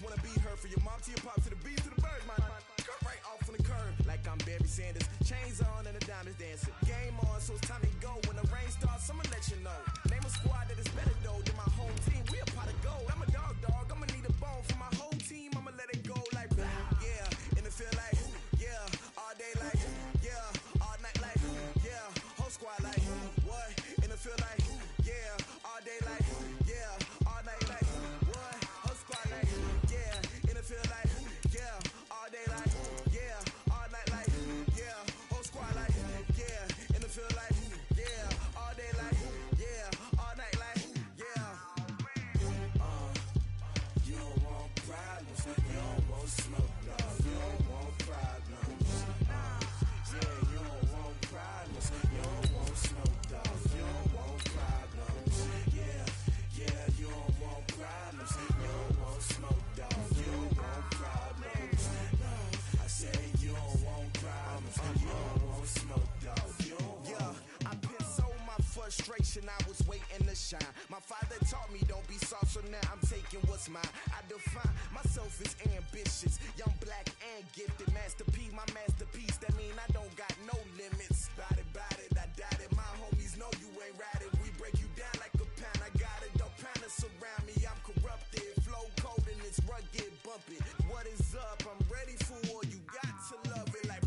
wanna be her. For your mom to your pop to the beat to the bird, my cut right off on the curb. Like I'm Barry Sanders. Chains on and the diamonds dancing. Game on, so it's time to go. When the rain starts, I'ma let you know. Name a squad that is better though than my home team. We a pot of gold. I'm a dog. I'ma need a bone for my whole team. I'ma let it go like yeah. And it feel like yeah. All day like yeah. All night like yeah. Whole squad like what? And it feel like yeah. All day like yeah. All night like what? Whole squad like yeah. And it feel like yeah. All day like yeah. All night like yeah. Whole squad like yeah. And it feel like yeah. All day like yeah. All night like yeah. You don't want problems. You don't want smoke, dog. You don't want problems. Yeah, you don't want problems. You don't want smoke, dog. You don't want problems. Yeah, you don't want problems. You don't want smoke, dog. You don't want problems. No, I said you don't want problems. You don't want smoke, dog. You don't want. Yeah, I've been so my frustration. I was waiting to shine. My father taught me don't be soft, so now I'm taking what's mine. I define myself as ambitious, young, black, and gifted. Master P, my masterpiece. That mean I don't got no limits. Bout it, I doubt it. My homies know you ain't ratted. We break you down like a pound. I got it, don't pound us around me. I'm corrupted, flow cold and it's rugged, bumpy. What is up? I'm ready for war. You got to love it like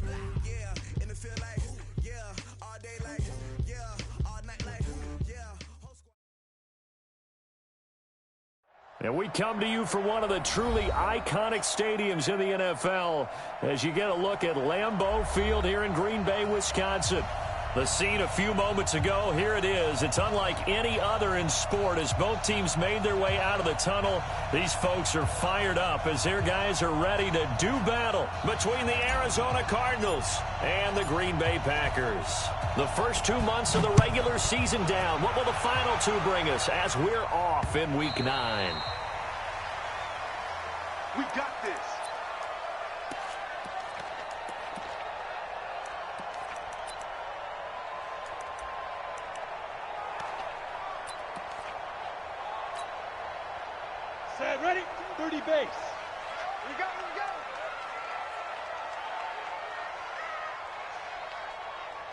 yeah. And it feel like yeah. All day like yeah. All night like yeah. And we come to you from one of the truly iconic stadiums in the NFL as you get a look at Lambeau Field here in Green Bay, Wisconsin. The scene a few moments ago, here it is. It's unlike any other in sport as both teams made their way out of the tunnel. These folks are fired up as their guys are ready to do battle between the Arizona Cardinals and the Green Bay Packers. The first 2 months of the regular season down. What will the final two bring us as we're off in Week 9? We got this. Set, ready? 30 base. We go.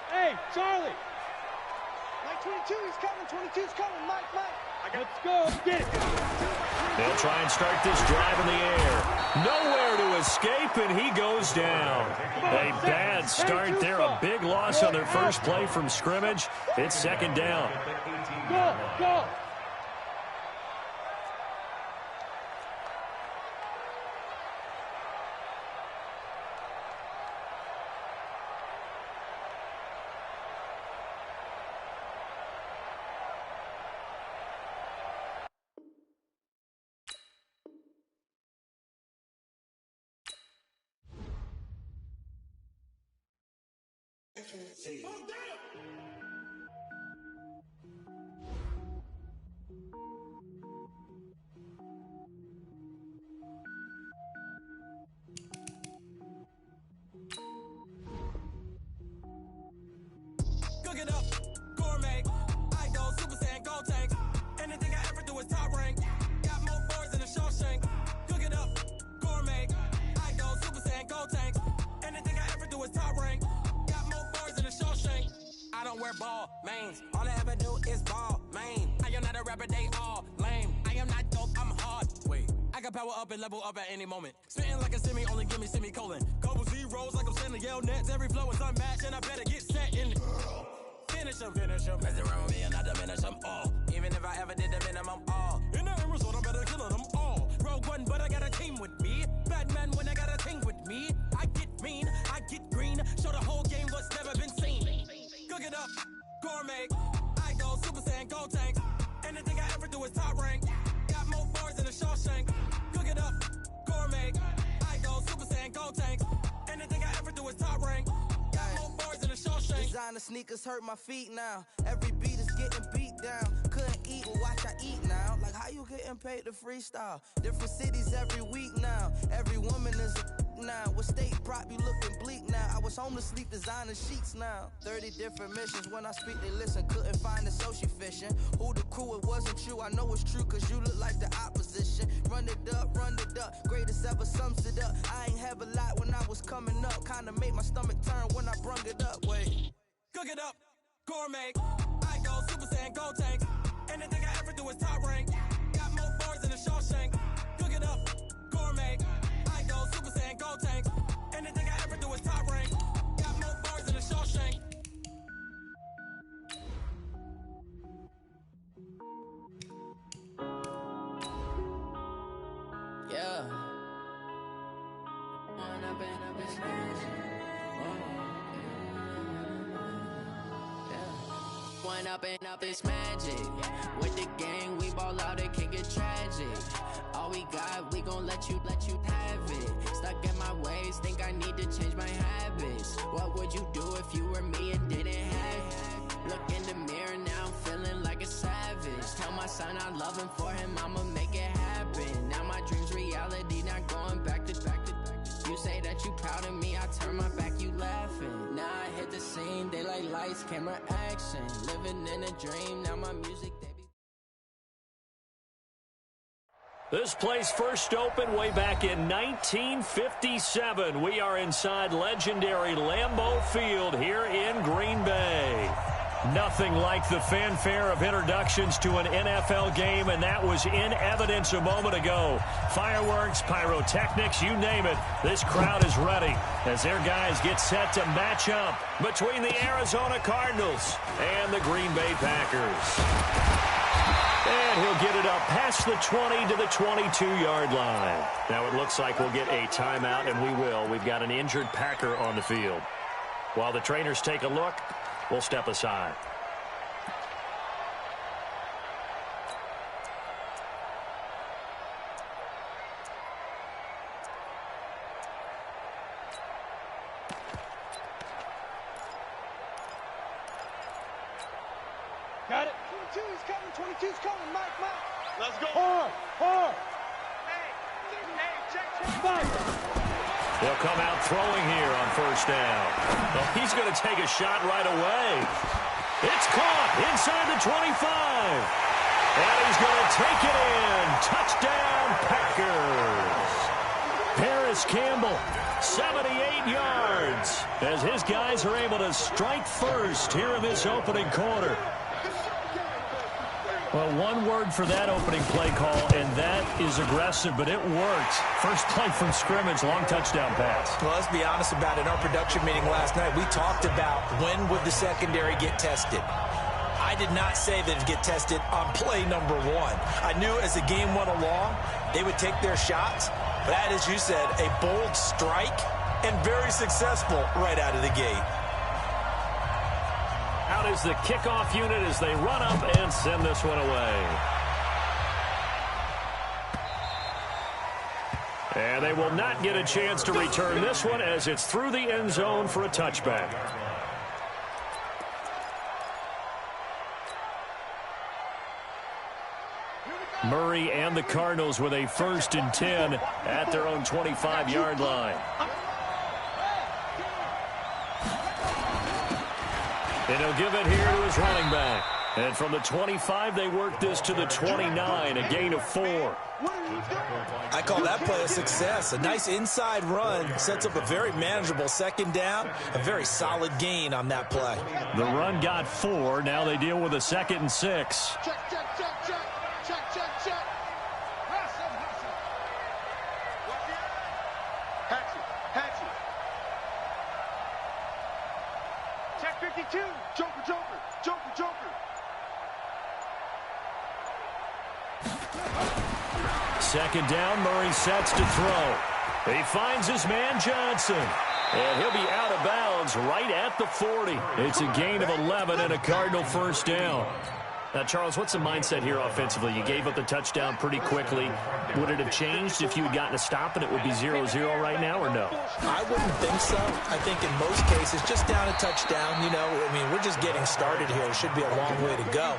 Hey, Charlie. Mike 22, he's coming. 22's coming. Mike. Let's go. Get it. They'll try and start this drive in the air. Nowhere to escape, and he goes down. A bad start there. A big loss on their first play from scrimmage. It's second down. Go. Cook it up, gourmet. I go Super Saiyan, go tank. Anything I ever do is top rank. Got more boards than a Shawshank. Cook it up, gourmet. I go Super Saiyan, go tank. Anything I ever do is top rank. Got more boards than a Shawshank. I don't wear ball mains. All I ever do is ball main. I am not a rapper, they all lame. I am not dope, I'm hard. Wait, I can power up and level up at any moment. Spitting like a semi, only give me semicolon. Couple zeros like I'm sending yell nets. Every flow is unmatched and I better get set in. Finish them. Mess around with me and I diminish them all. Even if I ever did the minimum all. In the Arizona, better kill them all. Rogue One, but I got a team with me. Batman when I got a team with me. I get mean, I get green. Show the whole game what's never been seen. Cook it up, gourmet. I go Super Saiyan, go tank. Anything I ever do is top rank. Got more boards than a Shawshank. Cook it up, gourmet. I go Super Saiyan, go tank. Anything I ever do is top rank. Got more boards than a Shawshank. Designer sneakers hurt my feet now. Every beat is getting beat down. Couldn't eat, well watch I eat now. Like how you getting paid to freestyle? Different cities every week now. Every woman is a now. What state prop you looking bleak now? I was home to sleep designer sheets now. 30 different missions. When I speak they listen. Couldn't find the social fishing. Who the crew? It wasn't you. I know it's true cause you look like the opposition. Run it up, up. Greatest ever sums it up. I ain't have a lot when I was coming up. Kinda made my stomach turn when I brung it up. Wait. Cook it up, gourmet. I go Super Saiyan, go tank. Anything I ever do is top rank. Got more bars than a Shawshank. Cook it up, gourmet. I go Super Saiyan, go tank. Anything I ever do is top rank. Got more bars than a Shawshank. Yeah. One up and up is magic. With the gang, we ball out, it can get tragic. All we got, we gon' let you have it. Stuck in my ways, think I need to change my habits. What would you do if you were me and didn't have it? Look in the mirror, now I'm feeling like a savage. Tell my son I love him, for him I'ma make it happen. Now my dream's reality, not going back to. You say that you proud of me, I turn my back, you laughing. Now I hit the scene, they like lights, camera, action. Living in a dream, now my music, they be... This place first opened way back in 1957. We are inside legendary Lambeau Field here in Green Bay. Nothing like the fanfare of introductions to an NFL game, and that was in evidence a moment ago. Fireworks, pyrotechnics, you name it. This crowd is ready as their guys get set to match up between the Arizona Cardinals and the Green Bay Packers. And he'll get it up past the 20 to the 22-yard line. Now it looks like we'll get a timeout, and we will. We've got an injured Packer on the field. While the trainers take a look, we'll step aside. Got it. 22, he's coming. 22's coming. Mike. Let's go. Hard. They'll come out throwing here on first down. Well, he's going to take a shot right away. It's caught inside the 25. And he's going to take it in. Touchdown, Packers. Paris Campbell, 78 yards, as his guys are able to strike first here in this opening quarter. Well, one word for that opening play call, and that is aggressive, but it worked. First play from scrimmage, long touchdown pass. Well, let's be honest about it. In our production meeting last night, we talked about when would the secondary get tested. I did not say that it'd get tested on play number one. I knew as the game went along, they would take their shots. But that, as you said, a bold strike and very successful right out of the gate. Out is the kickoff unit as they run up and send this one away. And they will not get a chance to return this one as it's through the end zone for a touchback. Murray and the Cardinals with a 1st and 10 at their own 25-yard line. And he'll give it here to his running back. And from the 25, they work this to the 29, a gain of 4. I call that play a success. A nice inside run sets up a very manageable second down, a very solid gain on that play. The run got 4. Now they deal with a 2nd and 6. Check. Hatchet. Check 52. Joker. Second down, Murray sets to throw. He finds his man Johnson. And he'll be out of bounds right at the 40. It's a gain of 11 and a Cardinal first down. Now, Charles, what's the mindset here offensively? You gave up the touchdown pretty quickly. Would it have changed if you had gotten a stop and it would be 0-0 right now, or no? I wouldn't think so. I think in most cases, just down a touchdown, we're just getting started here. It should be a long way to go.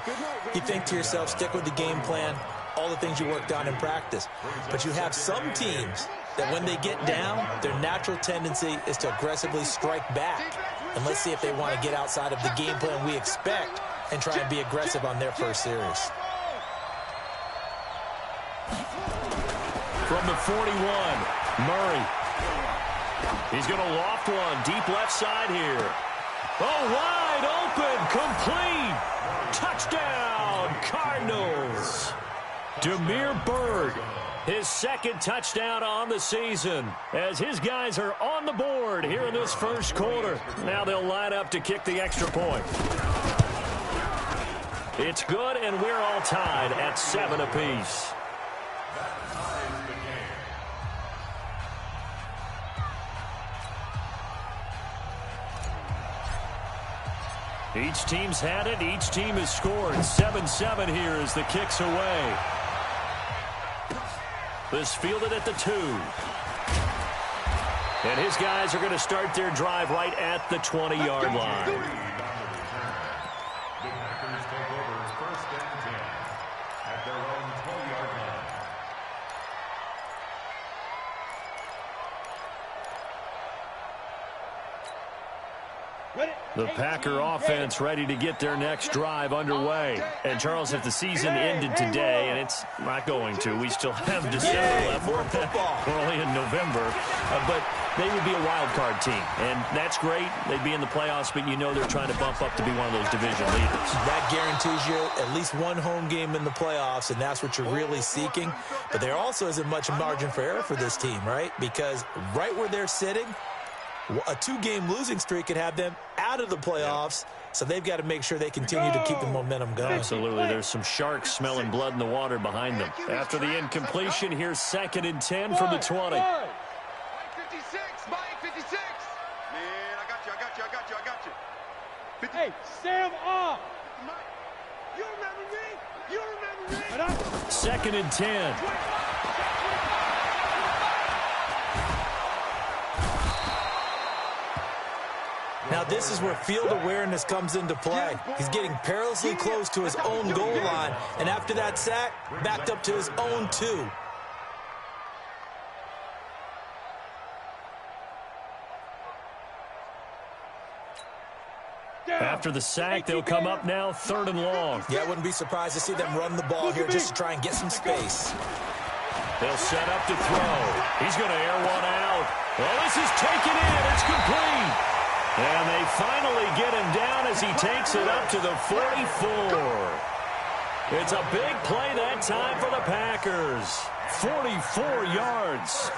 You think to yourself, stick with the game plan, all the things you worked on in practice. But you have some teams that when they get down, their natural tendency is to aggressively strike back. And let's see if they want to get outside of the game plan we expect and try and be aggressive on their first series. From the 41, Murray. He's going to loft one deep left side here. Oh, wide open, complete. Touchdown, Cardinals. Damiere Byrd, his second touchdown on the season, as his guys are on the board here in this first quarter. Now they'll line up to kick the extra point. It's good, and we're all tied at 7 apiece. Each team's had it. Each team has scored. 7-7 here as the kick's away. This fielded at the 2. And his guys are going to start their drive right at the 20-yard line. The Packers take over 1st and 10 at their own 20-yard line. The Packer offense ready to get their next drive underway. And, Charles, if the season ended today, and it's not going to, we still have December left. More football. We're only in November. But they would be a wild card team. And that's great. They'd be in the playoffs, but you know they're trying to bump up to be one of those division leaders. That guarantees you at least one home game in the playoffs, and that's what you're really seeking. But there also isn't much margin for error for this team, right? Because right where they're sitting, a 2-game losing streak could have them out of the playoffs, so they've got to make sure they continue to keep the momentum going. Absolutely. There's some sharks smelling blood in the water behind them. After the incompletion, here's 2nd and 10 from the 20. Mike 56, Mike 56. Man, I got you. Hey, Sam off. You remember me? 2nd and 10. Now this is where field awareness comes into play. He's getting perilously close to his own goal line, and after that sack, backed up to his own 2. After the sack, they'll come up now 3rd and long. Yeah, I wouldn't be surprised to see them run the ball here just to try and get some space. They'll set up to throw. He's going to air one out. Well, this is taken in. It's complete. And they finally get him down as he takes it up to the 44. It's a big play that time for the Packers. 44 yards.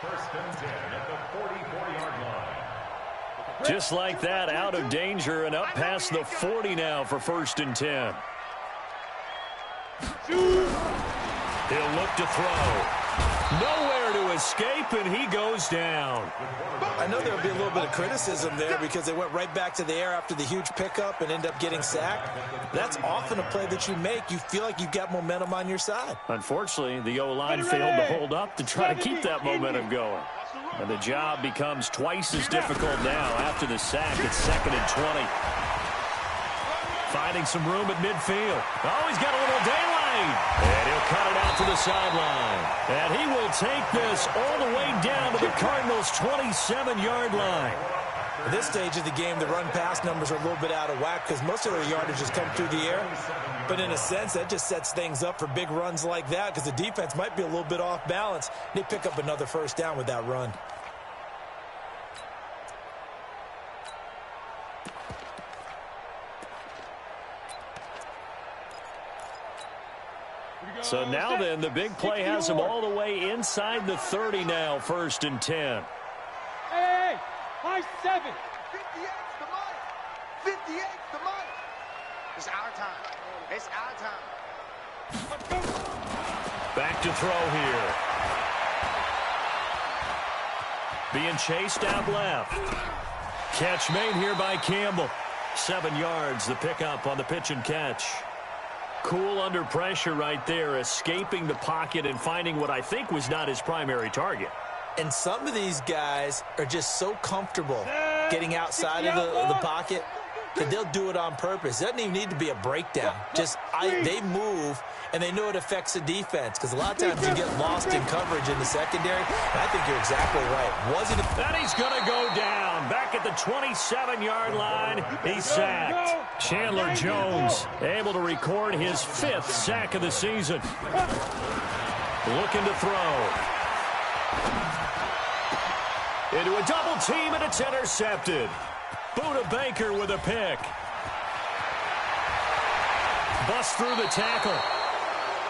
1st and 10 at the 44-yard line. Just like that, out of danger and up past the 40 now for 1st and 10. He'll look to throw. Nowhere to escape, and he goes down. I know there'll be a little bit of criticism there because they went right back to the air after the huge pickup and end up getting sacked. That's often a play that you make. You feel like you've got momentum on your side. Unfortunately, the O-line failed to hold up to try to keep that momentum going. And the job becomes twice as difficult now after the sack. It's 2nd and 20. Finding some room at midfield. Oh, he's got a little daylight. And he'll cut it out to the sideline. And he will take this all the way down to the Cardinals' 27-yard line. At this stage of the game, the run-pass numbers are a little bit out of whack because most of their yardage has come through the air. But in a sense, that just sets things up for big runs like that because the defense might be a little bit off balance. They pick up another 1st down with that run. So now then, the big play has him all the way inside the 30 now, 1st and 10. Hey, high 7. 58's the money. 58's the money. It's our time. It's our time. Back to throw here. Being chased out left. Catch made here by Campbell. 7 yards, the pickup on the pitch and catch. Cool under pressure right there, escaping the pocket and finding what I think was not his primary target. And some of these guys are just so comfortable getting outside of the pocket that they'll do it on purpose. It doesn't even need to be a breakdown. Just they move, and they know it affects the defense because a lot of times you get lost in coverage in the secondary. And I think you're exactly right. And he's going to go down. Back at the 27-yard line, he's sacked. Chandler Jones able to record his 5th sack of the season. Looking to throw. Into a double team, and it's intercepted. Buda Baker with a pick. Bust through the tackle.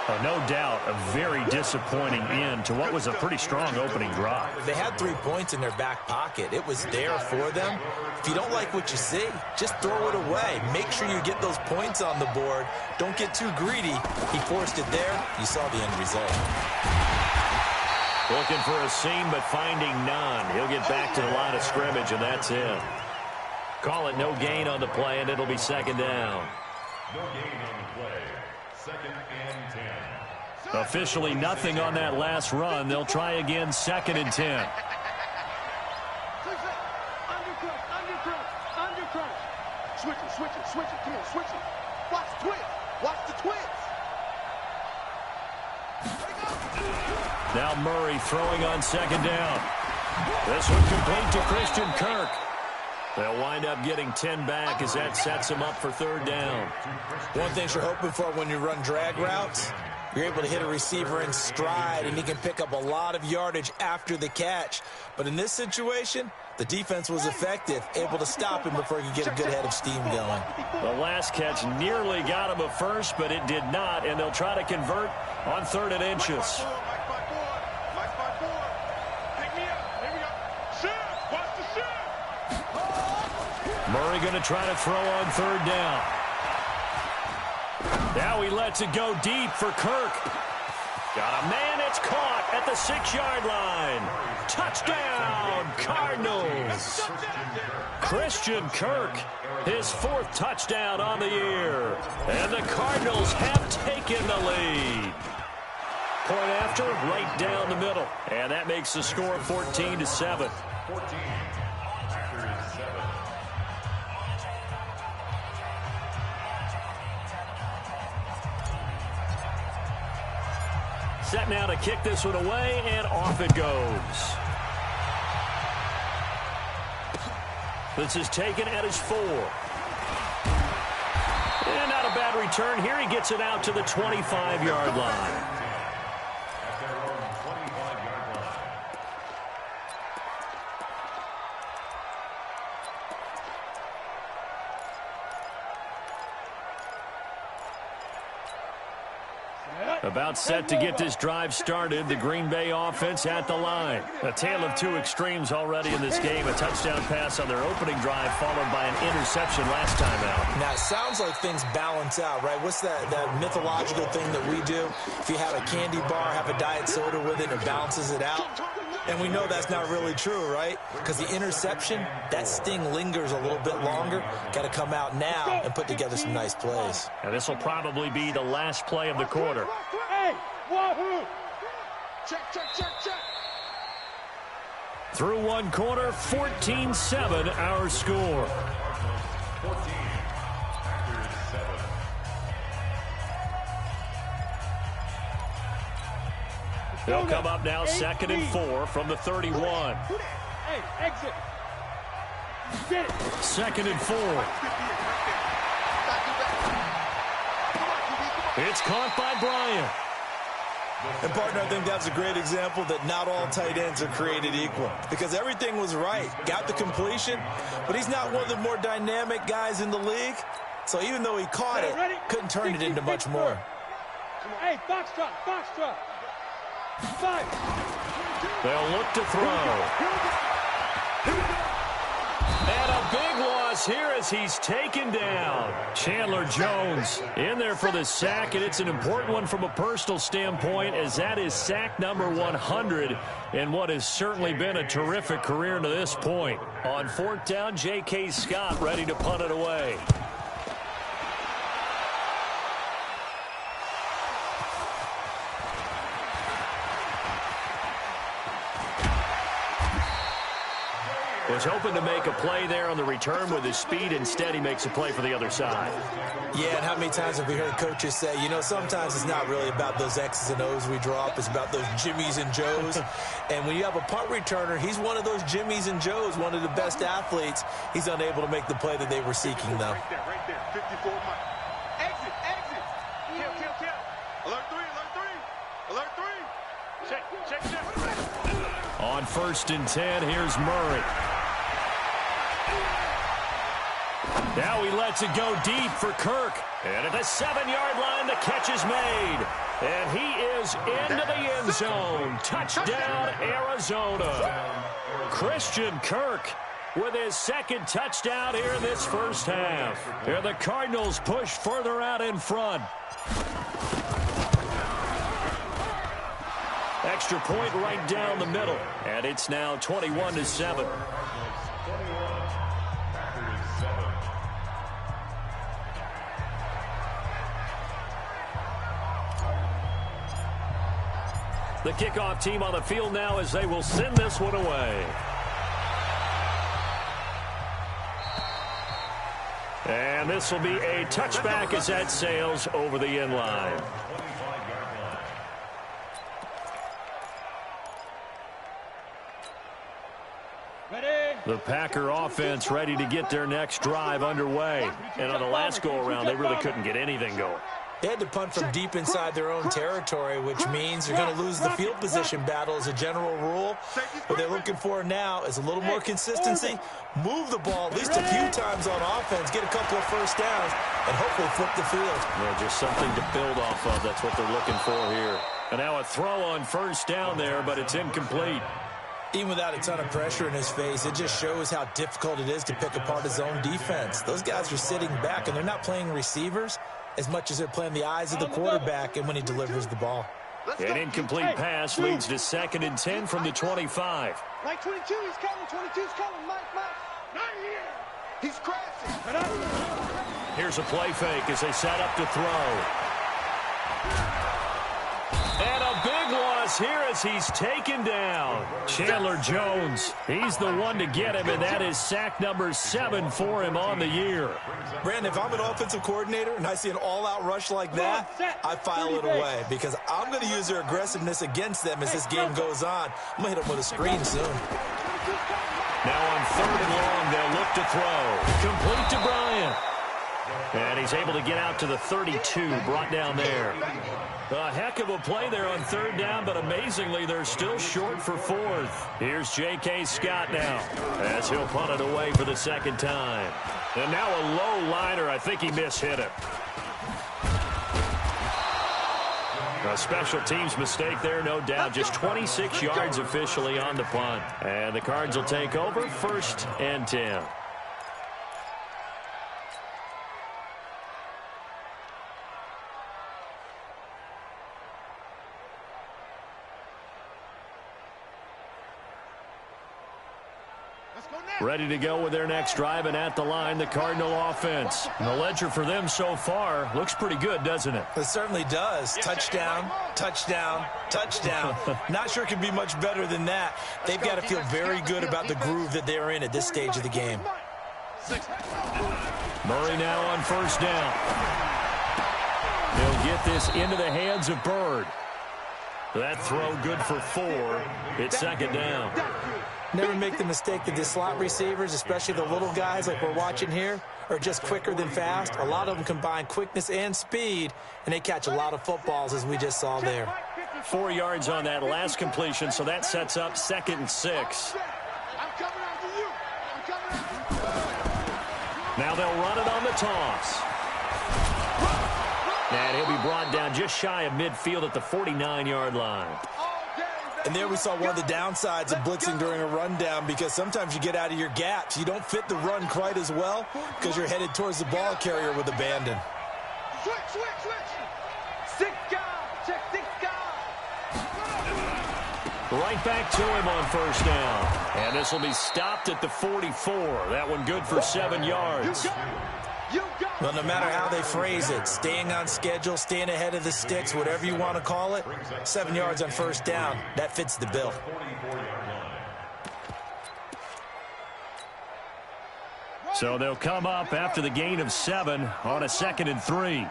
Oh, no doubt a very disappointing end to what was a pretty strong opening drive. They had 3 points in their back pocket. It was there for them. If you don't like what you see, just throw it away. Make sure you get those points on the board. Don't get too greedy. He forced it there. You saw the end result. Looking for a seam, but finding none. He'll get back to the line of scrimmage, and that's it. Call it no gain on the play, and it'll be second down. No gain on the play. Second and 10. Officially nothing on that last run. They'll try again, second and 10. Undercrush. Switch it. Come on, switch it. Watch the twist. Watch the twist. Now Murray throwing on second down. This one complete to Christian Kirk. They'll wind up getting 10 back as that sets them up for third down. One thing you're hoping for when you run drag routes, you're able to hit a receiver in stride, and he can pick up a lot of yardage after the catch. But in this situation, the defense was effective, able to stop him before he could get a good head of steam going. The last catch nearly got him a first, but it did not, and they'll try to convert on 3rd and inches. Murray going to try to throw on 3rd down. Now he lets it go deep for Kirk. Got a man, it's caught at the 6-yard line. Touchdown, Cardinals. Christian Kirk, his 4th touchdown on the year. And the Cardinals have taken the lead. Point after, right down the middle. And that makes the score 14-7. 14. Set now to kick this one away, and off it goes. This is taken at his 4. And not a bad return here. He gets it out to the 25-yard line. About set to get this drive started. The Green Bay offense at the line. A tale of 2 extremes already in this game. A touchdown pass on their opening drive followed by an interception last time out. Now, it sounds like things balance out, right? What's that mythological thing that we do? If you have a candy bar, have a diet soda with it, it balances it out. And we know that's not really true, right? Because the interception, that sting lingers a little bit longer. Got to come out now and put together some nice plays. And this will probably be the last play of the quarter. Hey, wahoo! Check. Through one quarter, 14-7 our score. 14. They'll come up now 2nd and 4 from the 31. Hey, exit. Get it. 2nd and 4. It's caught by Bryant. And, partner, I think that's a great example that not all tight ends are created equal. Because everything was right. Got the completion, but he's not one of the more dynamic guys in the league. So even though he caught it, couldn't turn it into much more. Hey, box drop. 5. They'll look to throw. And a big loss here as he's taken down. Chandler Jones in there for the sack, and it's an important one from a personal standpoint as that is sack number 100 in what has certainly been a terrific career to this point. On 4th down, J.K. Scott ready to punt it away. Was hoping to make a play there on the return with his speed. Instead, he makes a play for the other side. Yeah, and how many times have we heard coaches say, you know, sometimes it's not really about those X's and O's we draw up. It's about those Jimmies and Joes. And when you have a punt returner, he's one of those Jimmies and Joes, one of the best athletes. He's unable to make the play that they were seeking, though. Right there. 54 miles. Exit. Kill. Alert 3. On 1st and 10, here's Murray. Now he lets it go deep for Kirk. And at the 7-yard line, the catch is made. And he is into the end zone. Touchdown, Arizona. Christian Kirk with his second touchdown here in this first half. And the Cardinals push further out in front. Extra point right down the middle. And it's now 21-7. The kickoff team on the field now as they will send this one away. And this will be a touchback as that sails over the end line. The Packer offense ready to get their next drive underway. And on the last go-around, they really couldn't get anything going. They had to punt from deep inside their own territory, which means they're going to lose the field position battle as a general rule. What they're looking for now is a little more consistency, move the ball at least a few times on offense, get a couple of first downs, and hopefully flip the field. Yeah, just something to build off of. That's what they're looking for here. And now a throw on first down there, but it's incomplete. Even without a ton of pressure in his face, it just shows how difficult it is to pick apart his own defense. Those guys are sitting back, and they're not playing receivers as much as they're playing the eyes of the quarterback and when he delivers the ball. An incomplete pass leads to 2nd and 10 from the 25. Mike 22, he's coming. 22's coming. Mike. Not here. He's crashing. Here's a play fake as they set up to throw. And a big loss here as he's taken down. Chandler Jones, he's the one to get him, and that is sack number 7 for him on the year. Brandon, if I'm an offensive coordinator and I see an all-out rush like that, I file it away because I'm going to use their aggressiveness against them as this game goes on. I'm going to hit them with a screen soon. Now on 3rd and long, they'll look to throw. Complete to Bryant. And he's able to get out to the 32, brought down there. A heck of a play there on 3rd down, but amazingly, they're still short for 4th. Here's J.K. Scott now, as he'll punt it away for the 2nd time. And now a low liner. I think he mishit it. A special teams mistake there, no doubt. Just 26 yards officially on the punt. And the Cards will take over 1st and 10. Ready to go with their next drive, and at the line, the Cardinal offense. And the ledger for them so far looks pretty good, doesn't it? It certainly does. Touchdown, touchdown, touchdown. Not sure it could be much better than that. They've got to feel very good about the groove that they're in at this stage of the game. Murray now on 1st down. He'll get this into the hands of Bird. That throw good for 4. It's 2nd down. Never make the mistake that the slot receivers, especially the little guys like we're watching here, are just quicker than fast. A lot of them combine quickness and speed, and they catch a lot of footballs, as we just saw there. 4 yards on that last completion, so that sets up 2nd and 6. Now they'll run it on the toss. And he'll be brought down just shy of midfield at the 49-yard line. And there we saw one of the downsides of blitzing during a rundown, because sometimes you get out of your gaps. You don't fit the run quite as well because you're headed towards the ball carrier with abandon. Switch. 6 guys. Check 6 guys. Right back to him on 1st down. And this will be stopped at the 44. That one good for 7 yards. Well, no matter how they phrase it, staying on schedule, staying ahead of the sticks, whatever you want to call it, 7 yards on 1st down, that fits the bill. So they'll come up after the gain of 7 on a 2nd and 3. Hey,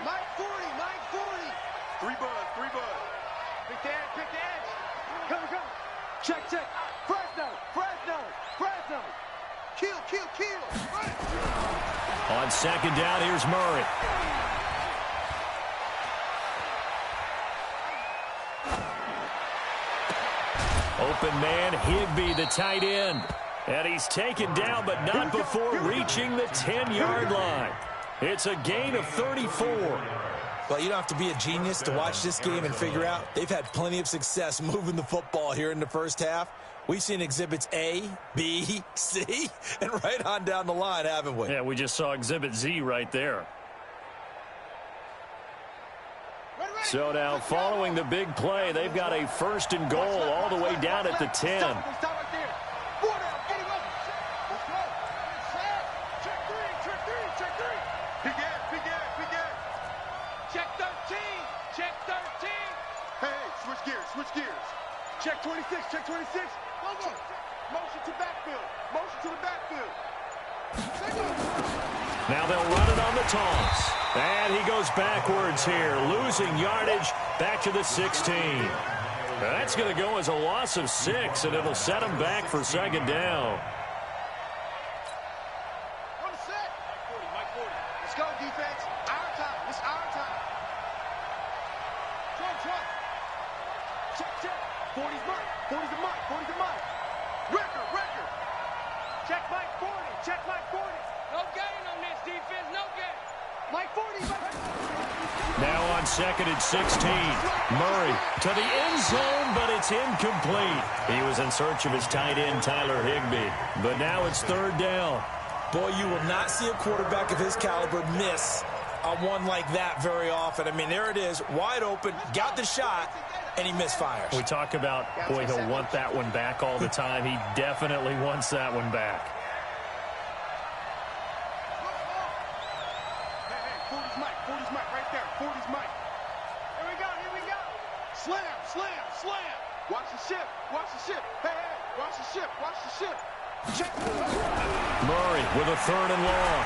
Mike 40. 3 bud. Pick the edge. Come. Check. Fresno. Kill. On 2nd down, here's Murray. Open man, Higbee, the tight end. And he's taken down, but not before reaching the 10-yard line. It's a gain of 34. Well, you don't have to be a genius to watch this game and figure out they've had plenty of success moving the football here in the first half. We've seen exhibits A, B, C, and right on down the line, haven't we? Yeah, we just saw exhibit Z right there. So now, following the big play, they've got a 1st and goal all the way down at the 10. Switch gears. Check 26. Check 26. Go, go. Motion to backfield. Motion to the backfield. Now they'll run it on the toss. And he goes backwards here, losing yardage back to the 16. That's going to go as a loss of 6, and it'll set him back for 2nd down. On the set. Mike 40. Let's go, defense. Our time. It's our time. Trump. Check. 40's Mike. 40's a Mike. 40's a Mike. Record. Check Mike 40. Check Mike 40. No gain on this defense. No gain. Mike 40. Now on 2nd and 16. Murray to the end zone, but it's incomplete. He was in search of his tight end, Tyler Higbee. But now it's 3rd down. Boy, you will not see a quarterback of his caliber miss on one like that very often. I mean, there it is, wide open, got the shot, and he misfires. We talk about, boy, he'll want that one back all the time. He definitely wants that one back. Hey, 40's Mike right there. 40's Mike. Here we go. Slam. Watch the ship. Hey, watch the ship. Check. Murray with a 3rd and long.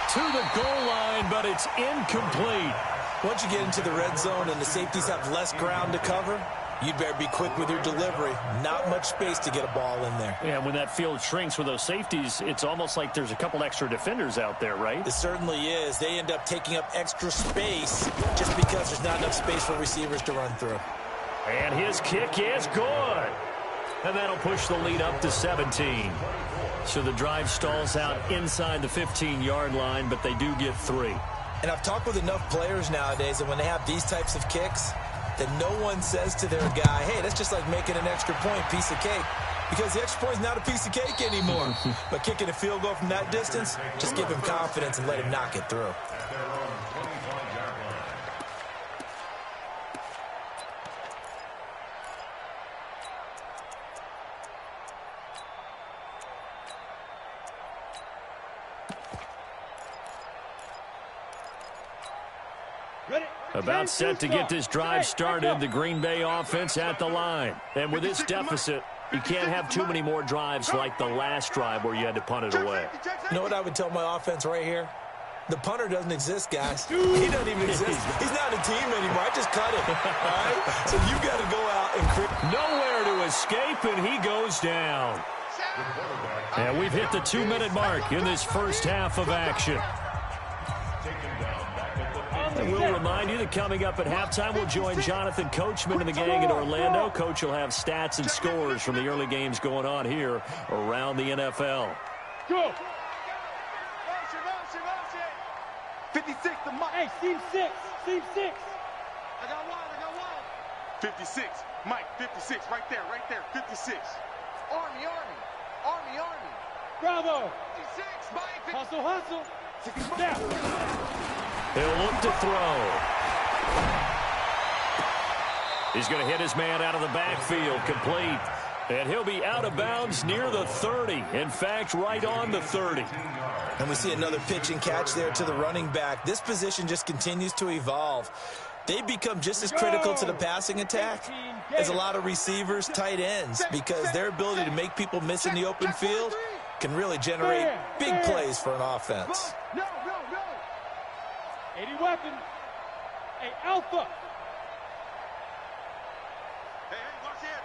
To the goal line, but it's incomplete. Once you get into the red zone and the safeties have less ground to cover, you'd better be quick with your delivery. Not much space to get a ball in there. Yeah, when that field shrinks with those safeties, it's almost like there's a couple extra defenders out there, right? It certainly is. They end up taking up extra space just because there's not enough space for receivers to run through. And his kick is good. And that'll push the lead up to 17. So the drive stalls out inside the 15-yard line, but they do get 3. And I've talked with enough players nowadays that when they have these types of kicks, that no one says to their guy, hey, that's just like making an extra point, piece of cake. Because the extra point is not a piece of cake anymore. But kicking a field goal from that distance, just give him confidence and let him knock it through. About set to get this drive started, the Green Bay offense at the line. And with this deficit, you can't have too many more drives like the last drive where you had to punt it away. You know what I would tell my offense right here? The punter doesn't exist, guys. He doesn't even exist. He's not a team anymore. I just cut him. All right? So you got to go out and nowhere to escape, and he goes down. And we've hit the 2-minute mark in this first half of action. And we'll remind you that coming up at halftime, we'll join Jonathan Coachman and the gang in Orlando. Coach will have stats and scores from the early games going on here around the NFL. Go. 56 to Mike. Hey, Steve 6. Steve 6. I got one. 56. Mike, 56. Right there. 56. Army. Bravo. 56. Mike. Hustle. Down. He'll look to throw. He's going to hit his man out of the backfield, complete. And he'll be out of bounds near the 30. In fact, right on the 30. And we see another pitch and catch there to the running back. This position just continues to evolve. They become just as critical to the passing attack as a lot of receivers, tight ends, because their ability to make people miss in the open field can really generate big plays for an offense. No. 80 weapon. Hey, Alpha. Hey,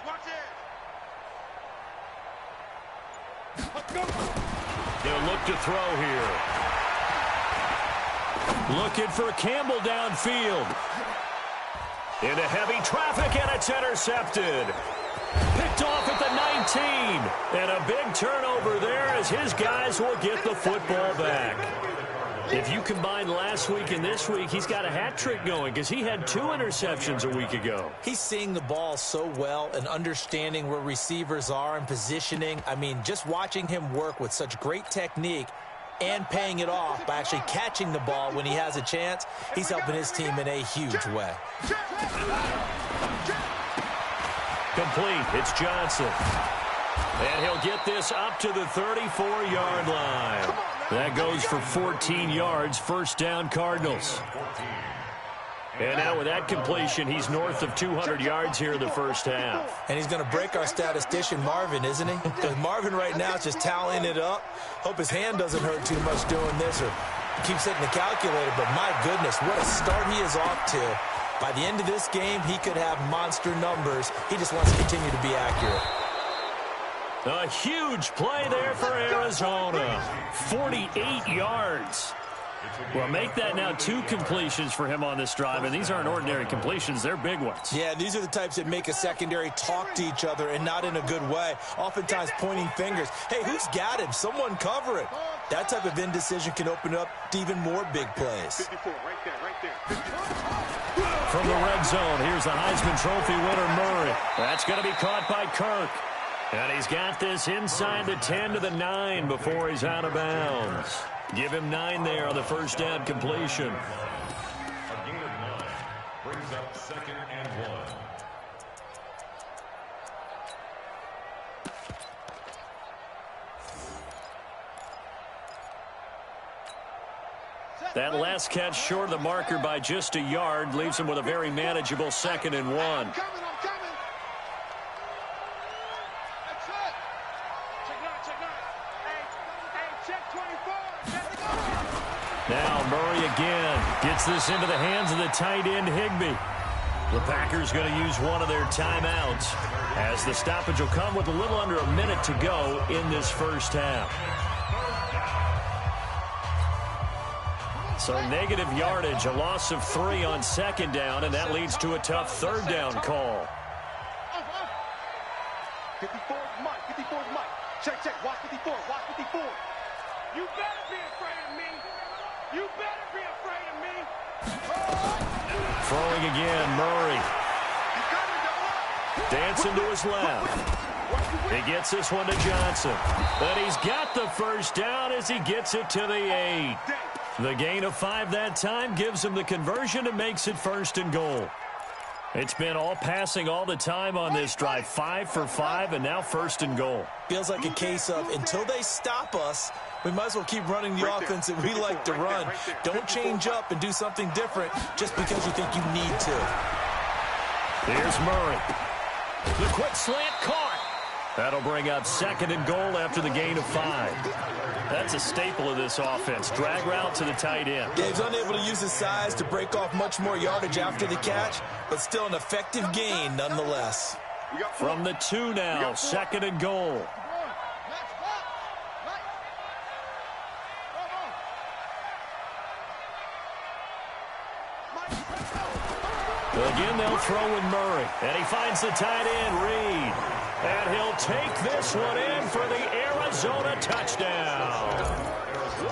watch it. Let's go. They'll look to throw here. Looking for Campbell downfield. Into heavy traffic, and it's intercepted. Picked off at the 19. And a big turnover there as his guys will get the football back. If you combine last week and this week, he's got a hat trick going because he had 2 interceptions a week ago. He's seeing the ball so well and understanding where receivers are and positioning. I mean, just watching him work with such great technique and paying it off by actually catching the ball when he has a chance, he's helping his team in a huge way. Complete. It's Johnson. And he'll get this up to the 34-yard line. That goes for 14 yards, first down Cardinals. And now with that completion, he's north of 200 yards here in the first half. And he's going to break our statistician Marvin, isn't he? Because Marvin right now is just tallying it up. Hope his hand doesn't hurt too much doing this or keeps hitting the calculator. But my goodness, what a start he is off to. By the end of this game, he could have monster numbers. He just wants to continue to be accurate. A huge play there for Arizona. 48 yards. Well, make that now 2 completions for him on this drive, and these aren't ordinary completions. They're big ones. Yeah, these are the types that make a secondary talk to each other and not in a good way, oftentimes pointing fingers. Hey, who's got him? Someone cover it. That type of indecision can open up to even more big plays. 54, right there. From the red zone, here's the Heisman Trophy winner, Murray. That's going to be caught by Kirk. And he's got this inside the 10 to the 9 before he's out of bounds. Give him 9 there on the first down completion. A gain of 9 brings up 2nd and 1. That last catch short of the marker by just a yard leaves him with a very manageable 2nd and 1. I'm coming. That's it. Check 9. Hey, check 24. Now Murray again gets this into the hands of the tight end Higbee. The Packers going to use one of their timeouts as the stoppage will come with a little under a minute to go in this first half. So negative yardage, a loss of 3 on 2nd down, and that leads to a tough 3rd down call. 54 is Mike. Check. Watch 54. You better be afraid of me. Throwing again, Murray. Dancing to his left. He gets this one to Johnson. But he's got the first down as he gets it to the 8. The gain of 5 that time gives him the conversion and makes it 1st and goal. It's been all passing all the time on this drive. 5 for 5 and now 1st and goal. Feels like a case of until they stop us, we might as well keep running the offense that we like to run. Don't change up and do something different just because you think you need to. Here's Murray. The quick slant caught. That'll bring up 2nd and goal after the gain of 5. That's a staple of this offense. Drag route to the tight end. Yeah, he's unable to use his size to break off much more yardage after the catch, but still an effective gain nonetheless. From the 2 now, 2nd and goal. Again, they'll throw in Murray. And he finds the tight end, Reed. And he'll take this one in for the Arizona touchdown.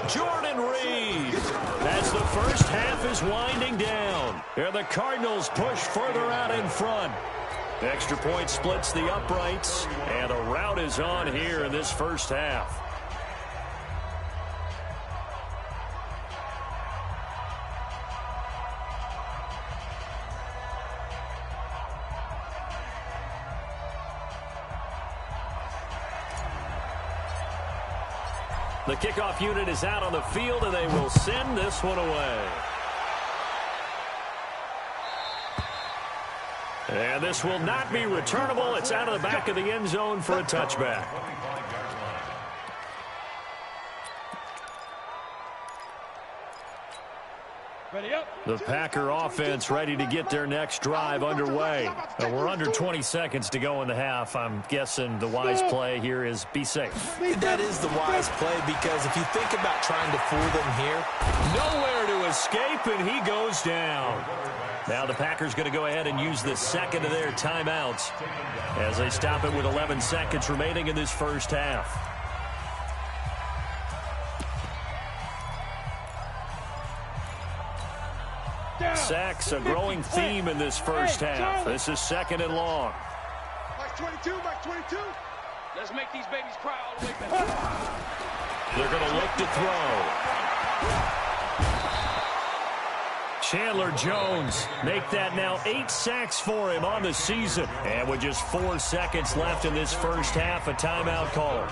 Jordan Reed. As the first half is winding down. And the Cardinals push further out in front. Extra point splits the uprights. And the rout is on here in this first half. The kickoff unit is out on the field, and they will send this one away. And this will not be returnable. It's out of the back of the end zone for a touchback. The Packer offense ready to get their next drive underway. We're under 20 seconds to go in the half. I'm guessing the wise play here is be safe. That is the wise play, because if you think about trying to fool them here, nowhere to escape, and he goes down. Now the Packers going to go ahead and use the second of their timeouts as they stop it with 11 seconds remaining in this first half. Sacks, a growing theme in this first half. This is second and long. Mike 22, Mike 22. Let's make these babies cry all the way back. They're going to look to throw. Chandler Jones make that now 8 sacks for him on the season. And with just 4 seconds left in this first half, a timeout call.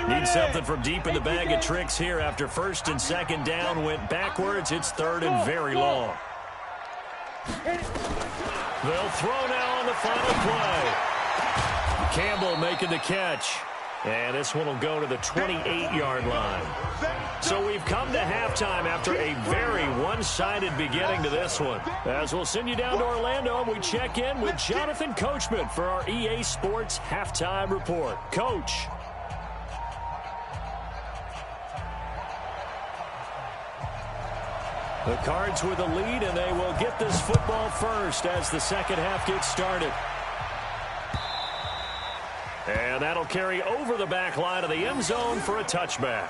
Need something from deep in the bag of tricks here after first and second down went backwards. It's third and very long. They'll throw now on the final play. Campbell making the catch. And this one will go to the 28-yard line. So we've come to halftime after a very one-sided beginning to this one. As we'll send you down to Orlando, we check in with Jonathan Coachman for our EA Sports Halftime Report. Coach. The Cards with the lead, and they will get this football first as the second half gets started. And that'll carry over the back line of the end zone for a touchback.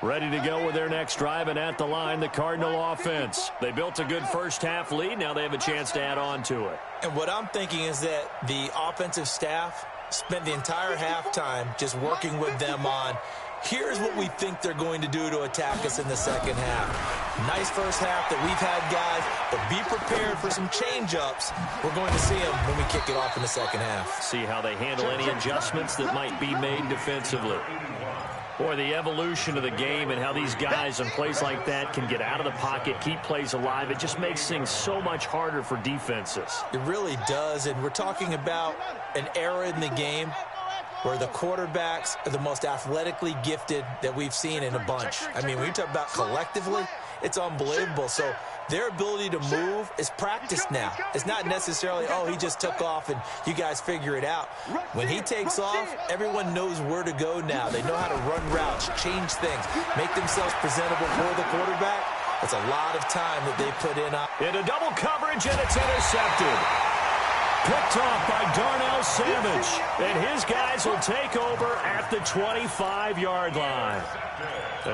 Ready to go with their next drive, and at the line, the Cardinal offense. They built a good first half lead. Now they have a chance to add on to it. And what I'm thinking is that the offensive staff spent the entire halftime just working with them on, here's what we think they're going to do to attack us in the second half. Nice first half that we've had, guys, but be prepared for some change-ups. We're going to see them when we kick it off in the second half. See how they handle any adjustments that might be made defensively. Boy, the evolution of the game and how these guys in plays like that can get out of the pocket, keep plays alive, it just makes things so much harder for defenses. It really does, and we're talking about an era in the game where the quarterbacks are the most athletically gifted that we've seen in a bunch. I mean, when you talk about collectively, it's unbelievable. So their ability to move is practiced now. It's not necessarily, oh, he just took off and you guys figure it out. When he takes off, everyone knows where to go now. They know how to run routes, change things, make themselves presentable for the quarterback. That's a lot of time that they put in. Into double coverage, and it's intercepted. Picked off by Darnell Savage. And his guys will take over at the 25-yard line.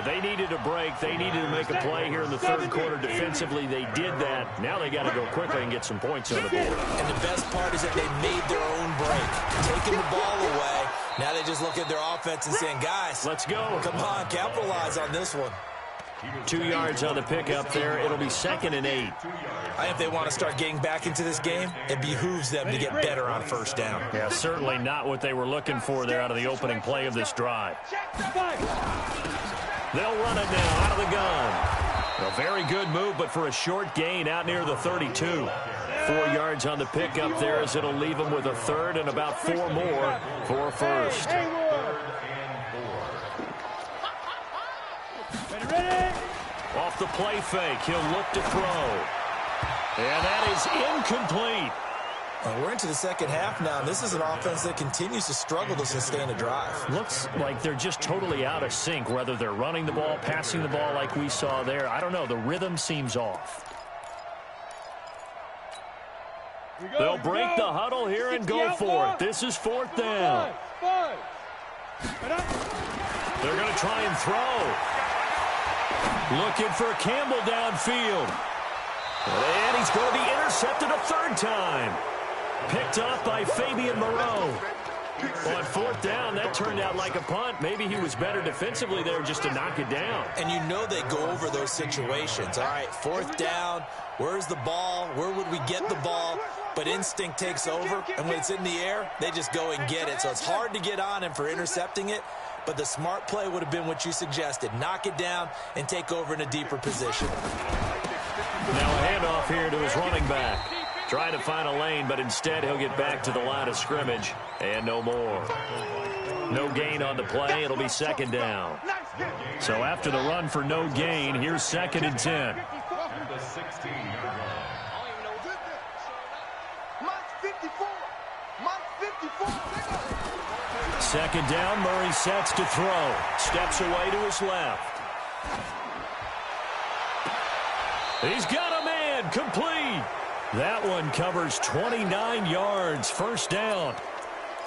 They needed a break. They needed to make a play here in the third quarter defensively. They did that. Now they got to go quickly and get some points on the board. And the best part is that they made their own break. Taking the ball away. Now they just look at their offense and saying, guys, let's go. Come on, capitalize on this one. 2 yards on the pickup there. It'll be 2nd and 8. I think they want to start getting back into this game. It behooves them to get better on first down. Yeah, certainly not what they were looking for there out of the opening play of this drive. They'll run it now out of the gun. A very good move, but for a short gain out near the 32. 4 yards on the pickup there as it'll leave them with a third and about 4 more for first. Off the play fake, he'll look to throw. And that is incomplete. We're into the second half now, and this is an offense that continues to struggle to sustain a drive. Looks like they're just totally out of sync, whether they're running the ball, passing the ball like we saw there. I don't know. The rhythm seems off. They'll break the huddle here and go for it. This is 4th down. They're going to try and throw. Looking for Campbell downfield. And he's going to be intercepted a third time. Picked off by Fabian Moreau. On 4th down, that turned out like a punt. Maybe he was better defensively there just to knock it down. And you know they go over those situations. All right, 4th down, where's the ball? Where would we get the ball? But instinct takes over, and when it's in the air, they just go and get it. So it's hard to get on him for intercepting it, but the smart play would have been what you suggested. Knock it down and take over in a deeper position. Now a handoff here to his running back. Trying to find a lane, but instead he'll get back to the line of scrimmage. And no more. No gain on the play. It'll be 2nd down. So after the run for no gain, here's 2nd and 10. Mike 54. Second down, Murray sets to throw. Steps away to his left. He's got a man, complete. That one covers 29 yards, first down.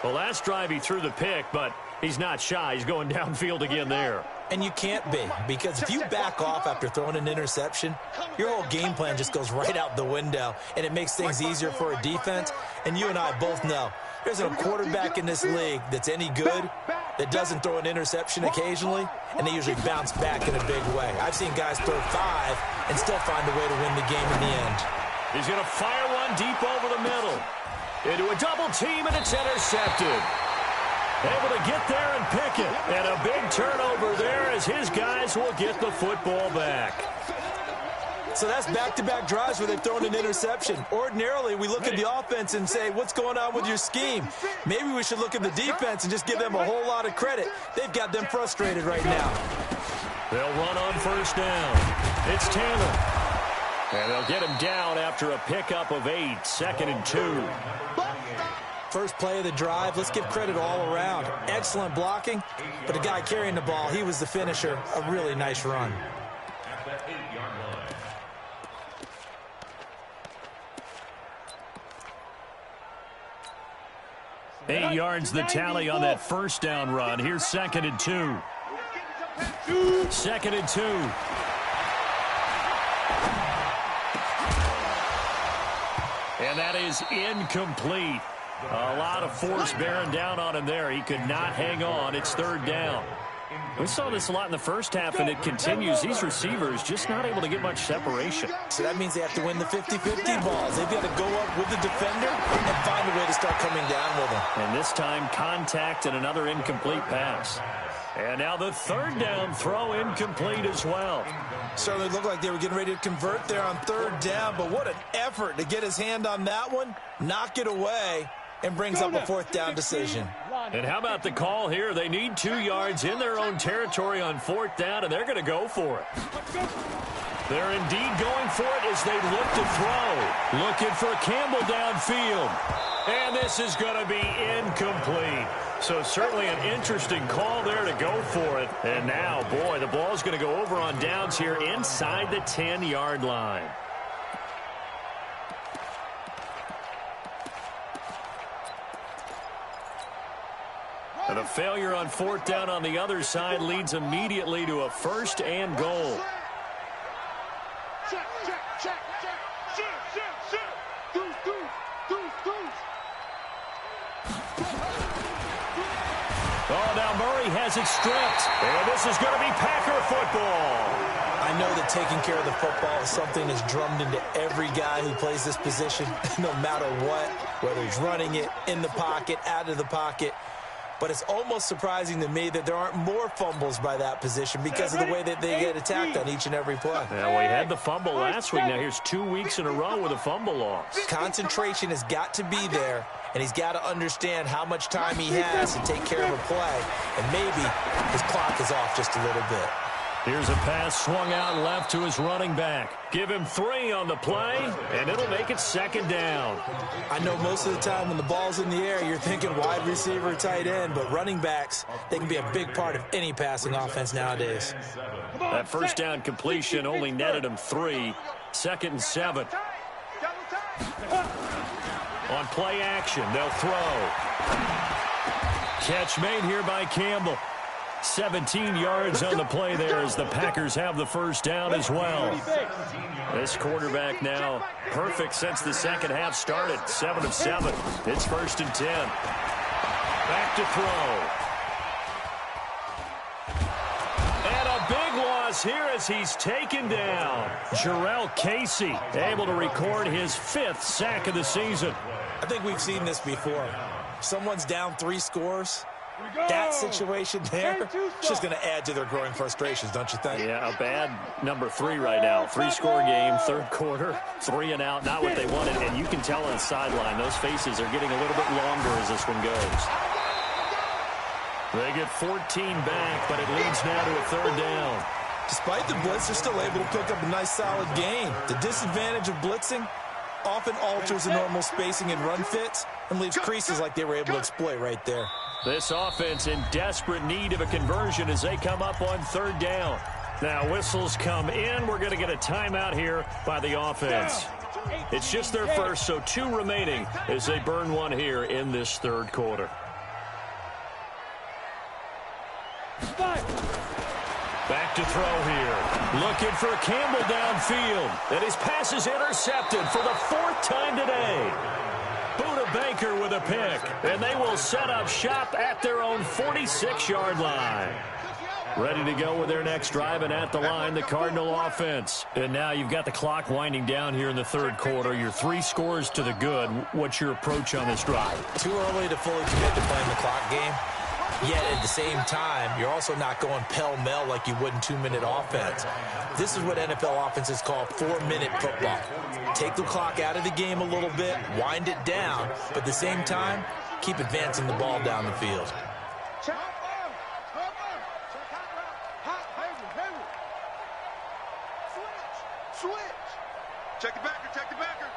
The last drive he threw the pick, but he's not shy. He's going downfield again there. And you can't be, because if you back off after throwing an interception, your whole game plan just goes right out the window, and it makes things easier for a defense. And you and I both know there's a quarterback in this league that's any good that doesn't throw an interception occasionally, and they usually bounce back in a big way. I've seen guys throw 5 and still find a way to win the game in the end. He's going to fire one deep over the middle. Into a double team, and it's intercepted. Able to get there and pick it. And a big turnover there as his guys will get the football back. So that's back-to-back drives where they've thrown an interception. Ordinarily, we look at the offense and say, what's going on with your scheme? Maybe we should look at the defense and just give them a whole lot of credit. They've got them frustrated right now. They'll run on first down. It's Taylor. And they'll get him down after a pickup of 8, 2nd and 2. First play of the drive, let's give credit all around. Excellent blocking, but the guy carrying the ball, he was the finisher. A really nice run. At the 8-yard line. 8 yards the tally on that first down run. Here's 2nd and 2. 2nd and 2. And that is incomplete. A lot of force bearing down on him there. He could not hang on. It's 3rd down. We saw this a lot in the first half, and it continues. These receivers just not able to get much separation. So that means they have to win the 50-50 balls. They've got to go up with the defender and find a way to start coming down with him. And this time, contact and another incomplete pass. And now the 3rd down throw incomplete as well. Certainly looked like they were getting ready to convert there on 3rd down, but what an effort to get his hand on that one, knock it away, and brings up a 4th down decision. And how about the call here? They need 2 yards in their own territory on 4th down, and they're going to go for it. They're indeed going for it as they look to throw. Looking for Campbell downfield. And this is going to be incomplete. So certainly an interesting call there to go for it. And now, boy, the ball's going to go over on downs here inside the 10-yard line. And a failure on 4th down on the other side leads immediately to a 1st and goal. Check, check, check, check. Shoot, shoot, shoot. Deuce, deuce, deuce, deuce. Oh, now Murray has it stripped. And this is going to be Packer football. I know that taking care of the football is something that's drummed into every guy who plays this position, no matter what, whether he's running it, in the pocket, out of the pocket. But it's almost surprising to me that there aren't more fumbles by that position because of the way that they get attacked on each and every play. Well, we had the fumble last week. Now here's 2 weeks in a row with a fumble loss. Concentration has got to be there, and he's got to understand how much time he has to take care of a play. And maybe his clock is off just a little bit. Here's a pass swung out left to his running back. Give him 3 on the play, and it'll make it 2nd down. I know most of the time when the ball's in the air, you're thinking wide receiver, tight end, but running backs, they can be a big part of any passing offense nowadays. That first down completion only netted him 3. 2nd and 7. On play action, they'll throw. Catch made here by Campbell. 17 yards on the play there as the Packers have the first down as well. This quarterback now perfect since the second half started. 7 of 7. It's 1st and 10. Back to throw. And a big loss here as he's taken down. Jarrell Casey able to record his 5th sack of the season. I think we've seen this before. Someone's down 3 scores. That situation there is just going to add to their growing frustrations, don't you think? Yeah, a bad number 3 right now. 3-score game, 3rd quarter, 3 and out, not what they wanted. And you can tell on the sideline, those faces are getting a little bit longer as this one goes. They get 14 back, but it leads now to a 3rd down. Despite the blitz, they're still able to pick up a nice solid gain. The disadvantage of blitzing, often alters the normal spacing and run fits and leaves creases like they were able to exploit right there. This offense in desperate need of a conversion as they come up on third down. Now whistles come in. We're going to get a timeout here by the offense. It's just their first, so 2 remaining as they burn one here in this third quarter. Back to throw here. Looking for Campbell downfield. And his pass is intercepted for the 4th time today. Buda Baker with a pick. And they will set up shop at their own 46-yard line. Ready to go with their next drive, and at the line, the Cardinal offense. And now you've got the clock winding down here in the third quarter. Your 3 scores to the good. What's your approach on this drive? Too early to fully commit to playing the clock game. Yet at the same time, you're also not going pell-mell like you would in 2-minute offense. This is what NFL offenses call 4-minute football. Take the clock out of the game a little bit, wind it down, but at the same time, keep advancing the ball down the field. Switch. Check the backer, check the backer.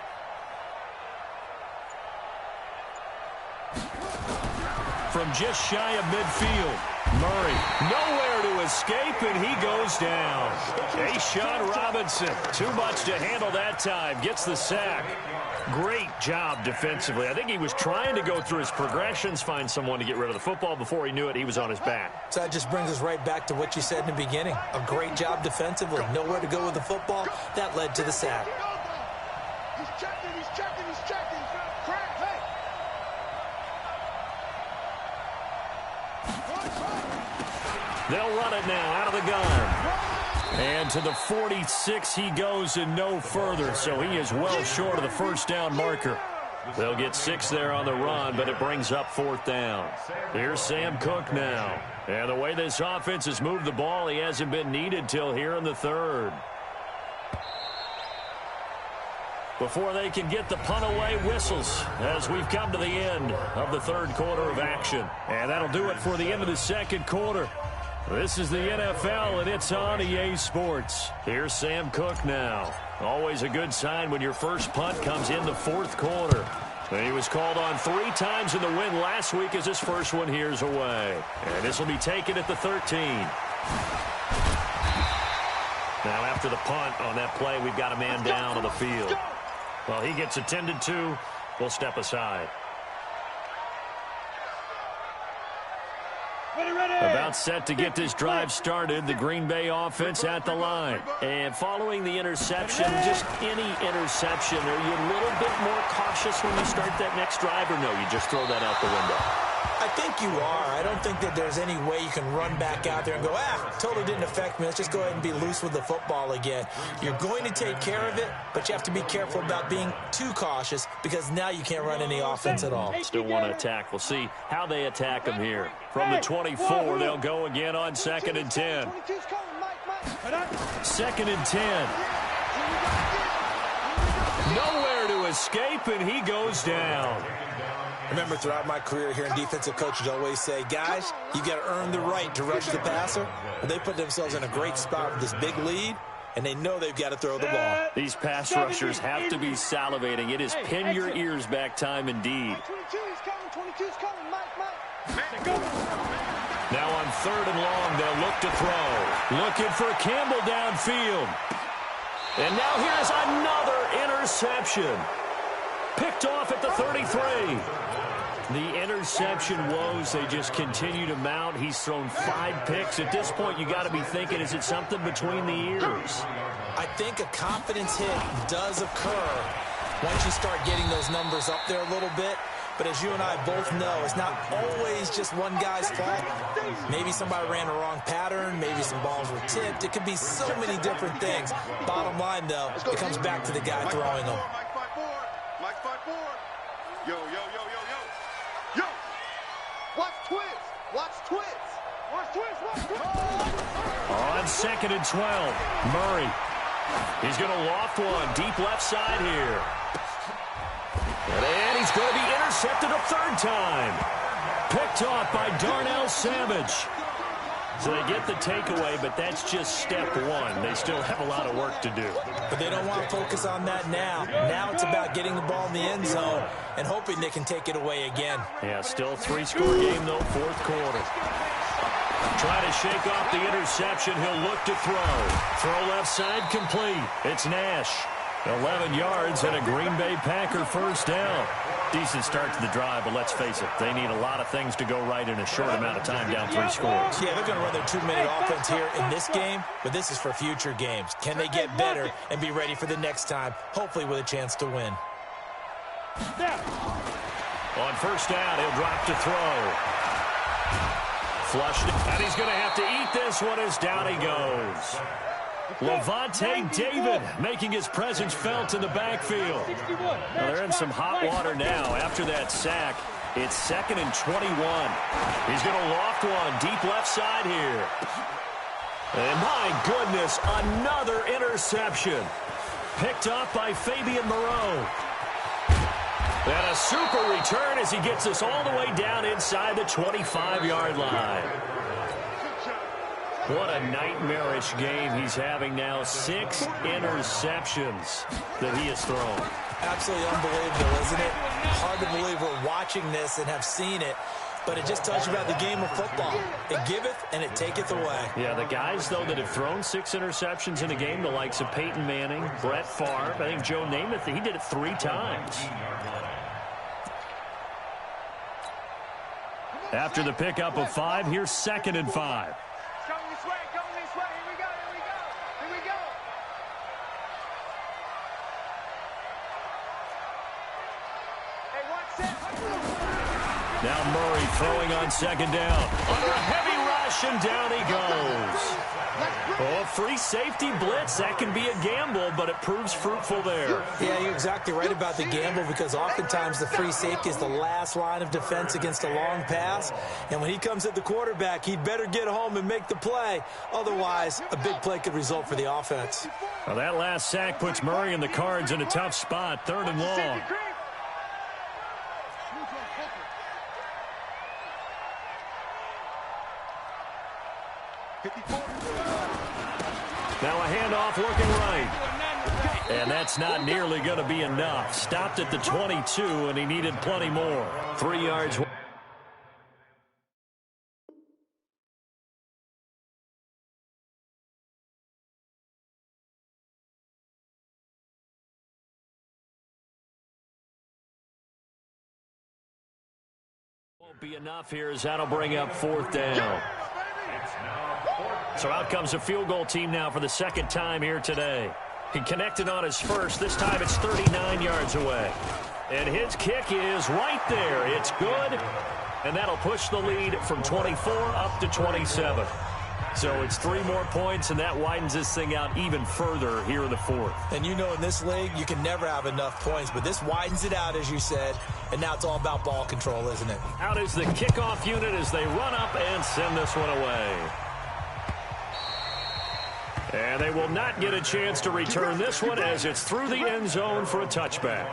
From just shy of midfield, Murray nowhere to escape, and he goes down. A'Shawn Robinson, too much to handle that time, gets the sack. Great job defensively. I think he was trying to go through his progressions, find someone to get rid of the football. Before he knew it, he was on his back. So that just brings us right back to what you said in the beginning. A great job defensively. Nowhere to go with the football. That led to the sack. He's checking, he's checking, he's checking. Crack, hey. They'll run it now out of the gun. And to the 46 he goes and no further, so he is well short of the first down marker. They'll get 6 there on the run, but it brings up 4th down. Here's Sam Cook now. And the way this offense has moved the ball, he hasn't been needed till here in the third. Before they can get the punt away, whistles as we've come to the end of the third quarter of action. And that'll do it for the end of the second quarter. This is the NFL, and it's on EA Sports. Here's Sam Cook now. Always a good sign when your first punt comes in the fourth quarter. And he was called on 3 times in the win last week as his first one here's away. And this will be taken at the 13. Now after the punt on that play, we've got a man down on the field. Well, he gets attended to. We'll step aside. About set to get this drive started, the Green Bay offense at the line. And following the interception, just any interception, are you a little bit more cautious when you start that next drive, or no, you just throw that out the window? I think you are. I don't think that there's any way you can run back out there and go, totally didn't affect me. Let's just go ahead and be loose with the football again. You're going to take care of it, but you have to be careful about being too cautious because now you can't run any offense at all. Still want to attack. We'll see how they attack them here. From the 24, they'll go again on 2nd and 10. 2nd and 10. Nowhere to escape, and he goes down. Remember, throughout my career here in defensive coaches always say, guys, you got to earn the right to rush the passer. Well, they put themselves in a great spot with this big lead, and they know they've got to throw the ball. These pass rushers have to be salivating. It is pin your ears back time indeed. 22's coming, Mike. Now on 3rd and long, they'll look to throw. Looking for Campbell downfield. And now here's another interception. Picked off at the 33. The interception woes, they just continue to mount. He's thrown 5 picks. At this point, you got to be thinking, is it something between the ears? I think a confidence hit does occur once you start getting those numbers up there a little bit. But as you and I both know, it's not always just one guy's fault. Maybe somebody ran a wrong pattern. Maybe some balls were tipped. It could be so many different things. Bottom line, though, it comes back to the guy throwing them. Mike 5-4. Yo, yo, yo, yo, yo. Yo. Watch twist. Watch twist. Watch twist. Watch twist. On 2nd and 12, Murray. He's going to loft one deep left side here. And he's going to be intercepted a 3rd time. Picked off by Darnell Savage. So they get the takeaway, but that's just step one. They still have a lot of work to do. But they don't want to focus on that now. Now it's about getting the ball in the end zone and hoping they can take it away again. Yeah, still 3-score game, though, fourth quarter. Trying to shake off the interception. He'll look to throw. Throw left side complete. It's Nash. 11 yards and a Green Bay Packer first down. Decent start to the drive, but let's face it, they need a lot of things to go right in a short amount of time, down 3 scores. Yeah, they're going to run their 2-minute offense here in this game, but this is for future games. Can they get better and be ready for the next time, hopefully with a chance to win? On first down, he'll drop to throw. Flushed, and he's going to have to eat this one as down he goes. Levante David making his presence felt in the backfield. Well, they're in some hot water now after that sack. It's 2nd and 21. He's going to loft one deep left side here. And my goodness, another interception. Picked up by Fabian Moreau. And a super return as he gets us all the way down inside the 25-yard line. What a nightmarish game he's having now. 6 interceptions that he has thrown. Absolutely unbelievable, isn't it? Hard to believe we're watching this and have seen it, but it just tells you about the game of football. It giveth and it taketh away. Yeah, the guys, though, that have thrown 6 interceptions in a game, the likes of Peyton Manning, Brett Favre, I think Joe Namath, he did it 3 times. After the pickup of 5, here's 2nd and 5. Now Murray throwing on 2nd down. Under a heavy rush, and down he goes. Oh, free safety blitz. That can be a gamble, but it proves fruitful there. Yeah, you're exactly right about the gamble, because oftentimes the free safety is the last line of defense against a long pass. And when he comes at the quarterback, he'd better get home and make the play. Otherwise, a big play could result for the offense. Well, that last sack puts Murray and the Cards in a tough spot. 3rd and long. Now a handoff looking right. And that's not nearly going to be enough. Stopped at the 22, and he needed plenty more. 3 yards. Won't be enough here, as that'll bring up 4th down. So out comes a field goal team now for the 2nd time here today. He connected on his first. This time it's 39 yards away. And his kick is right there. It's good. And that'll push the lead from 24 up to 27. So it's 3 more points, and that widens this thing out even further here in the 4th. And you know, in this league, you can never have enough points, but this widens it out, as you said, and now it's all about ball control, isn't it? Out is the kickoff unit as they run up and send this one away. And they will not get a chance to return this one, as it's through the end zone for a touchback.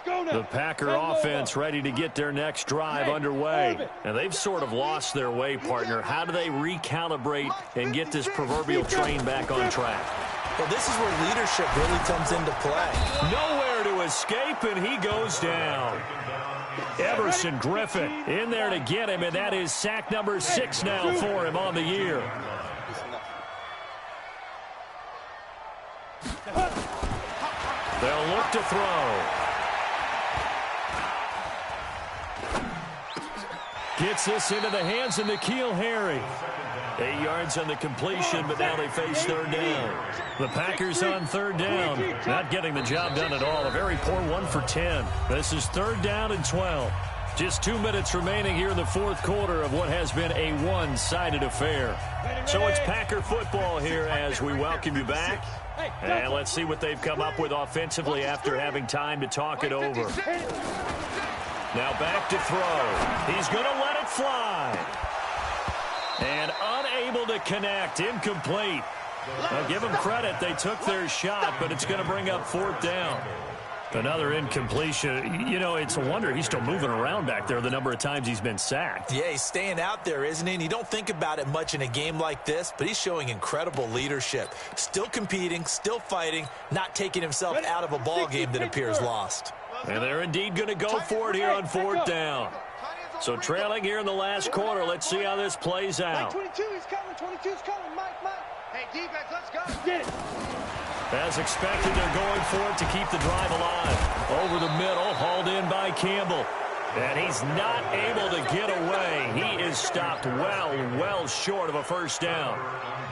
The Packer offense ready to get their next drive underway. And they've sort of lost their way, partner. How do they recalibrate and get this proverbial train back on track? Well, this is where leadership really comes into play. Nowhere to escape, and he goes down. Everson Griffin in there to get him, and that is sack number 6 now for him on the year. They'll look to throw. Gets this into the hands of N'Keal Harry. 8 yards on the completion, but now they face 3rd down. The Packers on 3rd down. Not getting the job done at all. A very poor 1 for 10. This is 3rd down and 12. Just 2 minutes remaining here in the 4th quarter of what has been a one-sided affair. So it's Packer football here as we welcome you back. And let's see what they've come up with offensively after having time to talk it over. Now back to throw. He's going to let it fly. And unable to connect. Incomplete. Now give them credit. They took their shot, but it's going to bring up 4th down. Another incompletion. You know, it's a wonder he's still moving around back there the number of times he's been sacked. Yeah, he's staying out there, isn't he? And you don't think about it much in a game like this, but he's showing incredible leadership. Still competing, still fighting, not taking himself out of a ball game that appears lost. And they're indeed going to go for it here on fourth down. So trailing here in the last quarter. Let's see how this plays out. 22, he's coming. 22's coming. Mike. Hey, defense, let's go. Get it. As expected, they're going for it to keep the drive alive. Over the middle, hauled in by Campbell. And he's not able to get away. He is stopped well short of a first down.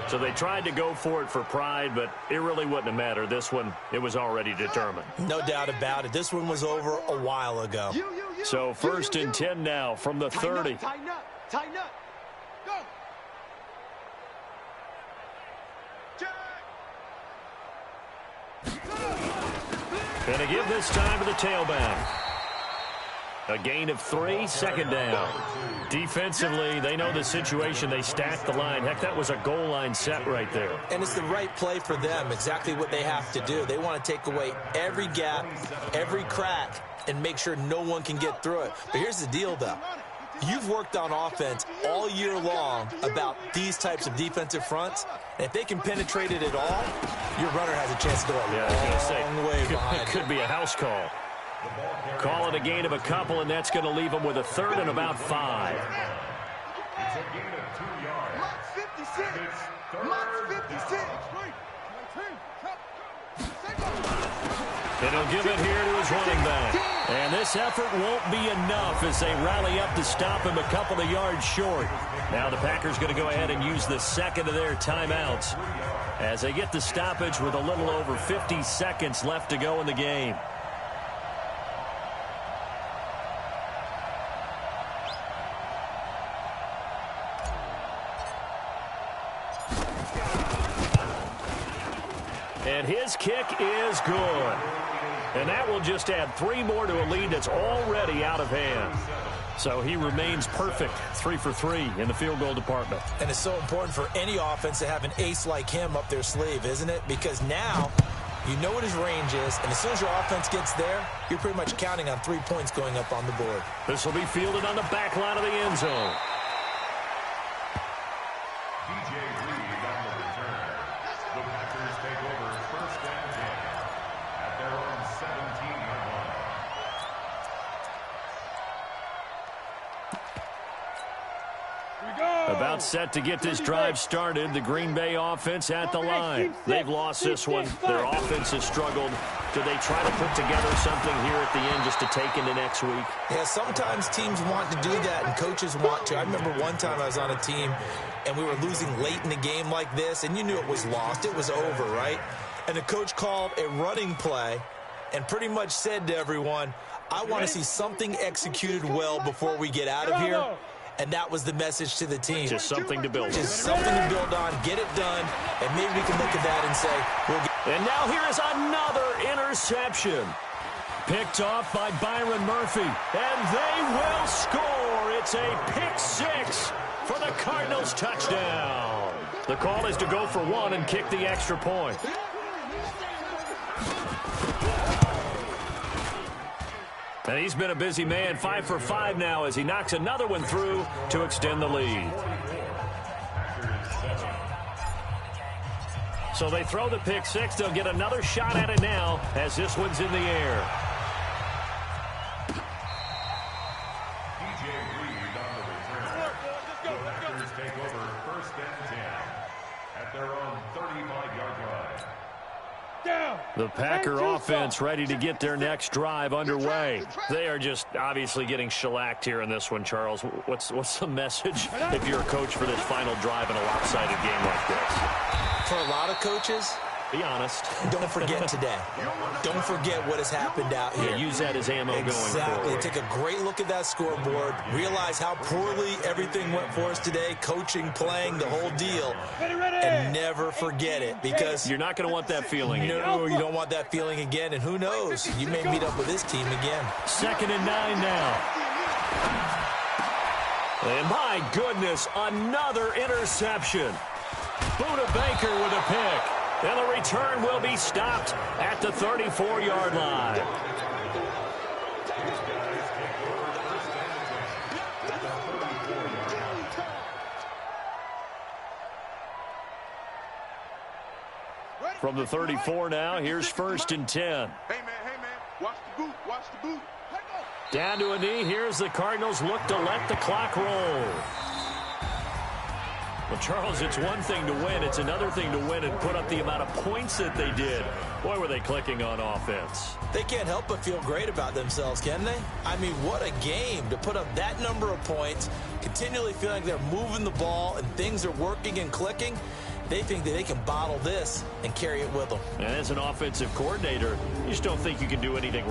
So they tried to go for it for pride, but it really wouldn't have mattered. This one, it was already determined. No doubt about it. This one was over a while ago. So first and 10 now from the 30. Tighten up. Go. Gonna give this time to the tailback. A gain of 3, second down. Defensively, they know the situation. They stack the line. Heck, that was a goal line set right there. And it's the right play for them, exactly what they have to do. They want to take away every gap, every crack, and make sure no one can get through it. But here's the deal, though. You've worked on offense all year long about these types of defensive fronts. And if they can penetrate it at all, your runner has a chance to go a long way behind. It could be a house call. Call it a gain of a couple, and that's going to leave them with a third and about 5. It's a gain of 2 yards. Mark 56. Mark 56. And he'll give it here to his running back. And this effort won't be enough as they rally up to stop him a couple of yards short. Now the Packers going to go ahead and use the second of their timeouts as they get the stoppage with a little over 50 seconds left to go in the game. And his kick is good. And that will just add 3 more to a lead that's already out of hand. So he remains perfect, 3 for 3 in the field goal department. And it's so important for any offense to have an ace like him up their sleeve, isn't it? Because now you know what his range is, and as soon as your offense gets there, you're pretty much counting on 3 points going up on the board. This will be fielded on the back line of the end zone. About set to get this drive started. The Green Bay offense at the line. They've lost this one. Their offense has struggled. Do they try to put together something here at the end just to take into next week? Yeah, sometimes teams want to do that and coaches want to. I remember one time I was on a team and we were losing late in the game like this, and you knew it was lost. It was over, right? And the coach called a running play and pretty much said to everyone, I want to see something executed well before we get out of here. And that was the message to the team. Just something to build on. Just something to build on, get it done, and maybe we can look at that and say, we'll get. And now here is another interception. Picked off by Byron Murphy. And they will score. It's a pick 6 for the Cardinals touchdown. The call is to go for 1 and kick the extra point. And he's been a busy man, 5 for 5 now as he knocks another one through to extend the lead. So they throw the pick 6. They'll get another shot at it now as this one's in the air. Take over first and 10 at their own 35-yard line. The Packer offense ready to get their next drive underway. They are just obviously getting shellacked here in this one, Charles. What's the message if you're a coach for this final drive in a lopsided game like this? For a lot of coaches, be honest. Don't forget today. Don't forget what has happened out here. Yeah, use that as ammo going forward. Take a great look at that scoreboard. Realize how poorly everything went for us today. Coaching, playing, the whole deal. And never forget it, because you're not going to want that feeling again. No, you don't want that feeling again. And who knows? You may meet up with this team again. 2nd and 9 now. And my goodness, another interception. Buda Baker with a pick. And the return will be stopped at the 34-yard line. From the 34 now, here's 1st and 10. Hey, man, watch the boot, watch the boot. Down to a knee. Here's the Cardinals look to let the clock roll. Well, Charles, it's one thing to win. It's another thing to win and put up the amount of points that they did. Boy, were they clicking on offense. They can't help but feel great about themselves, can they? I mean, what a game to put up that number of points, continually feeling like they're moving the ball and things are working and clicking. They think that they can bottle this and carry it with them. And as an offensive coordinator, you just don't think you can do anything